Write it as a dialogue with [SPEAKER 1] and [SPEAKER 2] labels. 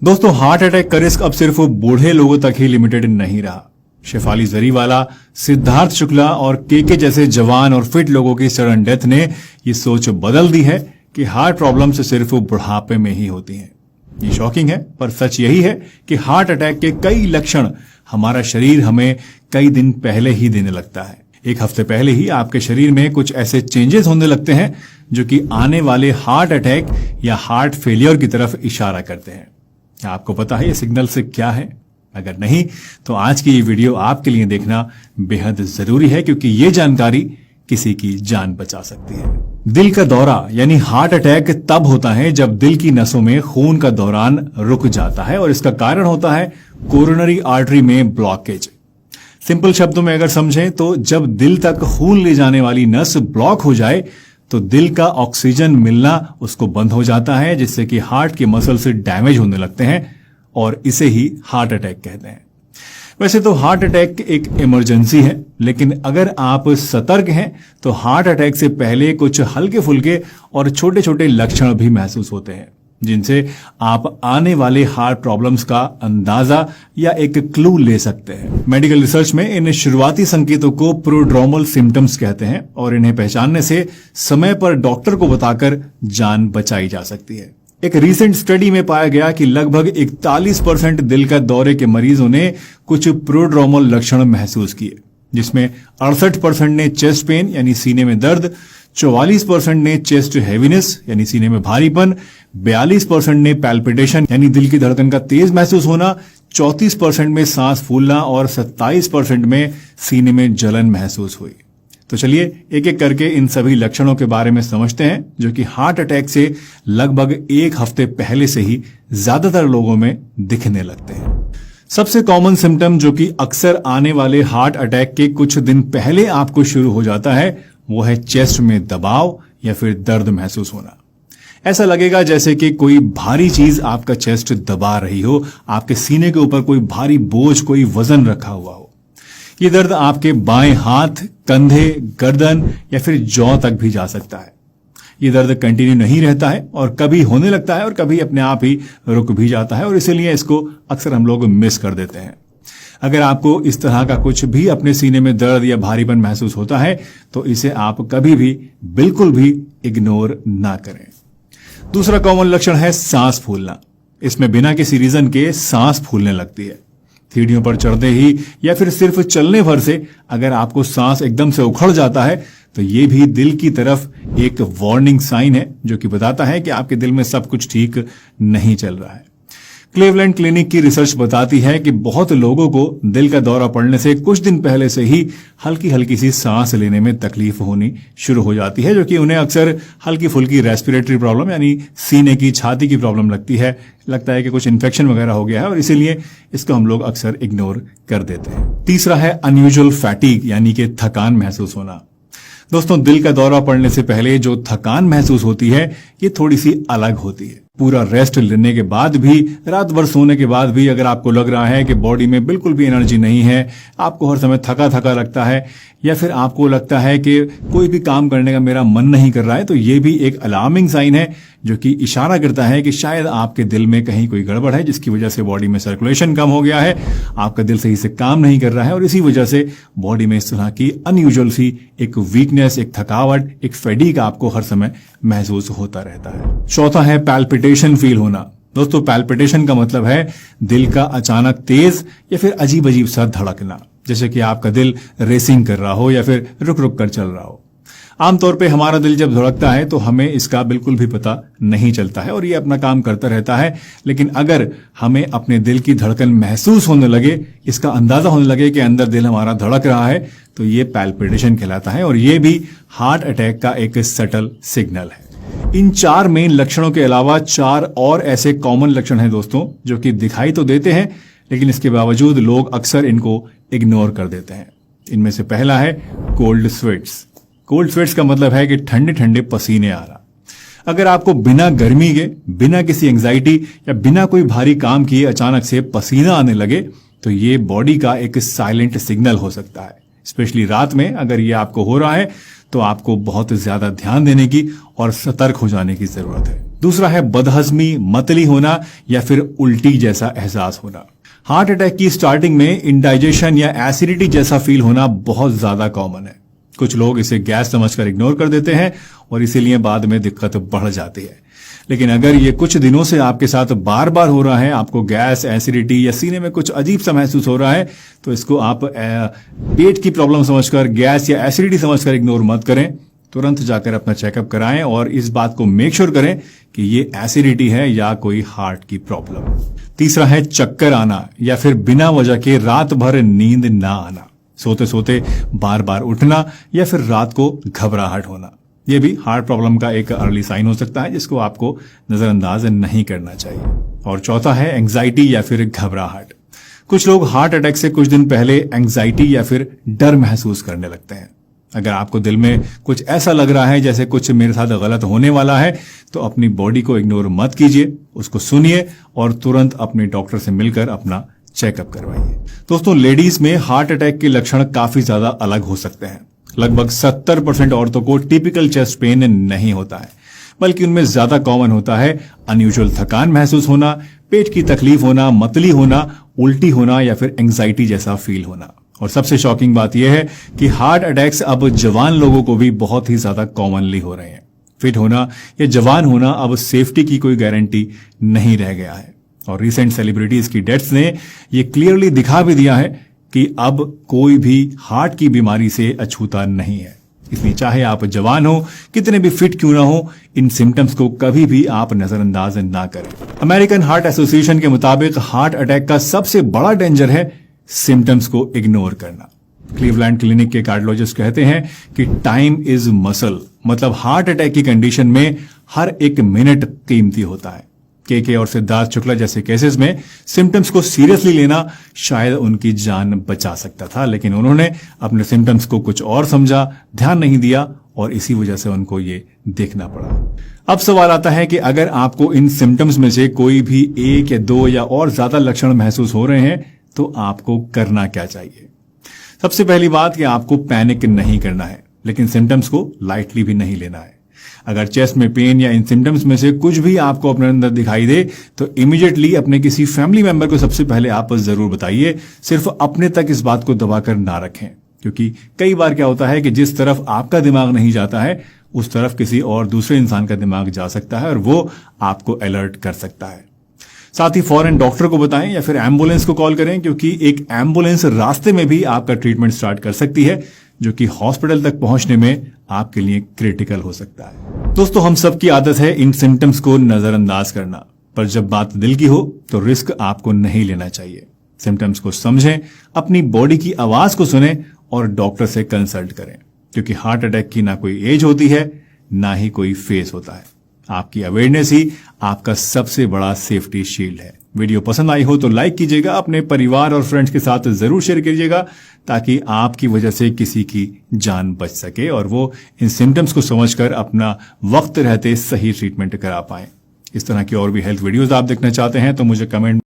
[SPEAKER 1] दोस्तों, heart attack का risk अब सिर्फ बूढ़े लोगों तक ही लिमिटेड नहीं रहा। शेफाली जरीवाला, सिद्धार्थ शुक्ला और के जैसे जवान और फिट लोगों की सडन डेथ ने ये सोच बदल दी है कि हार्ट प्रॉब्लम सिर्फ बुढ़ापे में ही होती हैं। ये शॉकिंग है, पर सच यही है कि हार्ट अटैक के कई लक्षण हमारा शरीर हमें कई दिन पहले ही देने लगता है। एक हफ्ते पहले ही आपके शरीर में कुछ ऐसे चेंजेस होने लगते हैं जो कि आने वाले हार्ट अटैक या हार्ट फेलियर की तरफ इशारा करते हैं। क्या आपको पता है ये सिग्नल से क्या है? अगर नहीं तो आज की ये वीडियो आपके लिए देखना बेहद जरूरी है, क्योंकि ये जानकारी किसी की जान बचा सकती है। दिल का दौरा यानी हार्ट अटैक तब होता है जब दिल की नसों में खून का दौरान रुक जाता है, और इसका कारण होता है कोरोनरी आर्टरी में ब्लॉकेज। सिंपल शब्दों में अगर समझें तो जब दिल तक खून ले जाने वाली नस ब्लॉक हो जाए तो दिल का ऑक्सीजन मिलना उसको बंद हो जाता है, जिससे कि हार्ट के मसल से डैमेज होने लगते हैं, और इसे ही हार्ट अटैक कहते हैं। वैसे तो हार्ट अटैक एक इमरजेंसी है, लेकिन अगर आप सतर्क हैं तो हार्ट अटैक से पहले कुछ हल्के फुल्के और छोटे छोटे लक्षण भी महसूस होते हैं, जिनसे आप आने वाले हार्ट प्रॉब्लम्स का अंदाजा या एक क्लू ले सकते हैं। मेडिकल रिसर्च में इन शुरुआती संकेतों को प्रोड्रोमल सिम्टम्स कहते हैं, और इन्हें पहचानने से समय पर डॉक्टर को बताकर जान बचाई जा सकती है। एक रीसेंट स्टडी में पाया गया कि लगभग 41% दिल का दौरे के मरीजों ने कुछ प्रोड्रोमल लक्षण महसूस किए, जिसमें 68% ने चेस्ट पेन यानी सीने में दर्द, 44% ने चेस्ट हैवीनेस यानी सीने में भारीपन, 42% ने पैल्पिटेशन यानी दिल की धड़कन का तेज महसूस होना, 34% में सांस फूलना और 27% में सीने में जलन महसूस हुई। तो चलिए एक एक करके इन सभी लक्षणों के बारे में समझते हैं, जो कि हार्ट अटैक से लगभग एक हफ्ते पहले से ही ज्यादातर लोगों में दिखने लगते हैं। सबसे कॉमन सिम्टम जो कि अक्सर आने वाले हार्ट अटैक के कुछ दिन पहले आपको शुरू हो जाता है, वो है चेस्ट में दबाव या फिर दर्द महसूस होना। ऐसा लगेगा जैसे कि कोई भारी चीज आपका चेस्ट दबा रही हो, आपके सीने के ऊपर कोई भारी बोझ, कोई वजन रखा हुआ हो। ये दर्द आपके बाएं हाथ, कंधे, गर्दन या फिर जॉ तक भी जा सकता है। ये दर्द कंटिन्यू नहीं रहता है और कभी होने लगता है और कभी अपने आप ही रुक भी जाता है, और इसीलिए इसको अक्सर हम लोग मिस कर देते हैं। अगर आपको इस तरह का कुछ भी अपने सीने में दर्द या भारीपन महसूस होता है तो इसे आप कभी भी बिल्कुल भी इग्नोर ना करें। दूसरा कॉमन लक्षण है सांस फूलना। इसमें बिना किसी रीजन के सांस फूलने लगती है। सीढ़ियों पर चढ़ते ही या फिर सिर्फ चलने भर से अगर आपको सांस एकदम से उखड़ जाता है तो ये भी दिल की तरफ एक वार्निंग साइन है, जो कि बताता है कि आपके दिल में सब कुछ ठीक नहीं चल रहा है। क्लीवलैंड क्लिनिक की रिसर्च बताती है कि बहुत लोगों को दिल का दौरा पड़ने से कुछ दिन पहले से ही हल्की हल्की सी सांस लेने में तकलीफ होनी शुरू हो जाती है, जो कि उन्हें अक्सर हल्की फुल्की रेस्पिरेटरी प्रॉब्लम यानी सीने की, छाती की प्रॉब्लम लगती है। लगता है कि कुछ इन्फेक्शन वगैरह हो गया है, और इसीलिए इसको हम लोग अक्सर इग्नोर कर देते हैं। तीसरा है अनयूजुअल फैटिग यानी कि थकान महसूस होना। दोस्तों, दिल का दौरा पड़ने से पहले जो थकान महसूस होती है ये थोड़ी सी अलग होती है। पूरा रेस्ट लेने के बाद भी, रात भर सोने के बाद भी अगर आपको लग रहा है कि बॉडी में बिल्कुल भी एनर्जी नहीं है, आपको हर समय थका थका लगता है, या फिर आपको लगता है कि कोई भी काम करने का मेरा मन नहीं कर रहा है, तो ये भी एक अलार्मिंग साइन है, जो कि इशारा करता है कि शायद आपके दिल में कहीं कोई गड़बड़ है, जिसकी वजह से बॉडी में सर्कुलेशन कम हो गया है, आपका दिल सही से काम नहीं कर रहा है, और इसी वजह से बॉडी में इस तरह की अनयूजुअल सी एक वीकनेस, एक थकावट, एक फैटिग आपको हर समय महसूस होता रहता है। चौथा है पैल्पिटेशन फील होना। दोस्तों, पैल्पिटेशन का मतलब है दिल का अचानक तेज या फिर अजीब अजीब सा धड़कना, जैसे कि आपका दिल रेसिंग कर रहा हो या फिर रुक रुक कर चल रहा हो। आमतौर पे हमारा दिल जब धड़कता है तो हमें इसका बिल्कुल भी पता नहीं चलता है और ये अपना काम करता रहता है, लेकिन अगर हमें अपने दिल की धड़कन महसूस होने लगे, इसका अंदाजा होने लगे कि अंदर दिल हमारा धड़क रहा है, तो ये पैल्पिटेशन कहलाता है, और ये भी हार्ट अटैक का एक सटल सिग्नल है। इन 4 मेन लक्षणों के अलावा 4 और ऐसे कॉमन लक्षण हैं दोस्तों, जो कि दिखाई तो देते हैं लेकिन इसके बावजूद लोग अक्सर इनको इग्नोर कर देते हैं। इनमें से पहला है कोल्ड स्वेट्स। कोल्ड स्वेट्स का मतलब है कि ठंडे ठंडे पसीने आ रहा। अगर आपको बिना गर्मी के, बिना किसी एंजाइटी या बिना कोई भारी काम किए अचानक से पसीना आने लगे, तो ये बॉडी का एक साइलेंट सिग्नल हो सकता है। स्पेशली रात में अगर ये आपको हो रहा है तो आपको बहुत ज्यादा ध्यान देने की और सतर्क हो जाने की जरूरत है। दूसरा है बदहजमी, मतली होना या फिर उल्टी जैसा एहसास होना। हार्ट अटैक की स्टार्टिंग में इंडाइजेशन या एसिडिटी जैसा फील होना बहुत ज्यादा कॉमन है। कुछ लोग इसे गैस समझकर इग्नोर कर देते हैं और इसीलिए बाद में दिक्कत बढ़ जाती है। लेकिन अगर ये कुछ दिनों से आपके साथ बार बार हो रहा है, आपको गैस, एसिडिटी या सीने में कुछ अजीब सा महसूस हो रहा है, तो इसको आप पेट की प्रॉब्लम समझकर, गैस या एसिडिटी समझकर इग्नोर मत करें। तुरंत जाकर अपना चेकअप कराएं और इस बात को मेक श्योर करें कि ये एसिडिटी है या कोई हार्ट की प्रॉब्लम। तीसरा है चक्कर आना या फिर बिना वजह के रात भर नींद ना आना, सोते सोते बार बार उठना या फिर रात को घबराहट होना। यह भी हार्ट प्रॉब्लम का एक अर्ली साइन हो सकता है जिसको आपको नजरअंदाज नहीं करना चाहिए। और चौथा है एंग्जाइटी या फिर घबराहट। कुछ लोग हार्ट अटैक से कुछ दिन पहले एंग्जाइटी या फिर डर महसूस करने लगते हैं। अगर आपको दिल में कुछ ऐसा लग रहा है जैसे कुछ मेरे साथ गलत होने वाला है, तो अपनी बॉडी को इग्नोर मत कीजिए, उसको सुनिए और तुरंत अपने डॉक्टर से मिलकर अपना चेकअप करवाइए। दोस्तों, लेडीज में हार्ट अटैक के लक्षण काफी ज्यादा अलग हो सकते हैं। लगभग 70% औरतों को टिपिकल चेस्ट पेन नहीं होता है, बल्कि उनमें ज्यादा कॉमन होता है अनयूजुअल थकान महसूस होना, पेट की तकलीफ होना, मतली होना, उल्टी होना या फिर एंग्जाइटी जैसा फील होना। और सबसे शॉकिंग बात यह है कि हार्ट अटैक्स अब जवान लोगों को भी बहुत ही ज्यादा कॉमनली हो रहे हैं। फिट होना या जवान होना अब सेफ्टी की कोई गारंटी नहीं रह गया है। और रिसेंट सेलिब्रिटीज की डेथ्स ने ये क्लियरली दिखा भी दिया है कि अब कोई भी हार्ट की बीमारी से अछूता नहीं है। इसलिए चाहे आप जवान हो, कितने भी फिट क्यों ना हो, इन सिम्टम्स को कभी भी आप नजरअंदाज ना करें। अमेरिकन हार्ट एसोसिएशन के मुताबिक हार्ट अटैक का सबसे बड़ा डेंजर है सिम्टम्स को इग्नोर करना। क्लीवलैंड क्लिनिक के कार्डियोलॉजिस्ट कहते हैं कि टाइम इज मसल, मतलब हार्ट अटैक की कंडीशन में हर एक मिनट कीमती होता है। केके और सिद्धार्थ शुक्ला जैसे केसेस में सिम्टम्स को सीरियसली लेना शायद उनकी जान बचा सकता था, लेकिन उन्होंने अपने सिम्टम्स को कुछ और समझा, ध्यान नहीं दिया और इसी वजह से उनको ये देखना पड़ा। अब सवाल आता है कि अगर आपको इन सिम्टम्स में से कोई भी एक या दो या और ज्यादा लक्षण महसूस हो रहे हैं तो आपको करना क्या चाहिए। सबसे पहली बात कि आपको पैनिक नहीं करना है, लेकिन सिम्टम्स को लाइटली भी नहीं लेना है। अगर चेस्ट में पेन या इन सिम्टम्स में से कुछ भी आपको अपने अंदर दिखाई दे तो इमीडिएटली अपने किसी फैमिली मेंबर को सबसे पहले आप जरूर बताइए। सिर्फ अपने तक इस बात को दबाकर ना रखें, क्योंकि कई बार क्या होता है कि जिस तरफ आपका दिमाग नहीं जाता है उस तरफ किसी और दूसरे इंसान का दिमाग जा सकता है और वो आपको अलर्ट कर सकता है। साथ ही फौरन डॉक्टर को बताएं या फिर एम्बुलेंस को कॉल करें, क्योंकि एक एम्बुलेंस रास्ते में भी आपका ट्रीटमेंट स्टार्ट कर सकती है, जो कि हॉस्पिटल तक पहुंचने में आपके लिए क्रिटिकल हो सकता है। दोस्तों, हम सबकी आदत है इन सिम्टम्स को नजरअंदाज करना, पर जब बात दिल की हो तो रिस्क आपको नहीं लेना चाहिए। सिम्टम्स को समझें, अपनी बॉडी की आवाज को सुनें और डॉक्टर से कंसल्ट करें, क्योंकि हार्ट अटैक की ना कोई एज होती है ना ही कोई फेस होता है। आपकी अवेयरनेस ही आपका सबसे बड़ा सेफ्टी शील्ड है। वीडियो पसंद आई हो तो लाइक कीजिएगा, अपने परिवार और फ्रेंड्स के साथ जरूर शेयर कीजिएगा, ताकि आपकी वजह से किसी की जान बच सके और वो इन सिम्टम्स को समझकर अपना वक्त रहते सही ट्रीटमेंट करा पाए। इस तरह की और भी हेल्थ वीडियोस आप देखना चाहते हैं तो मुझे कमेंट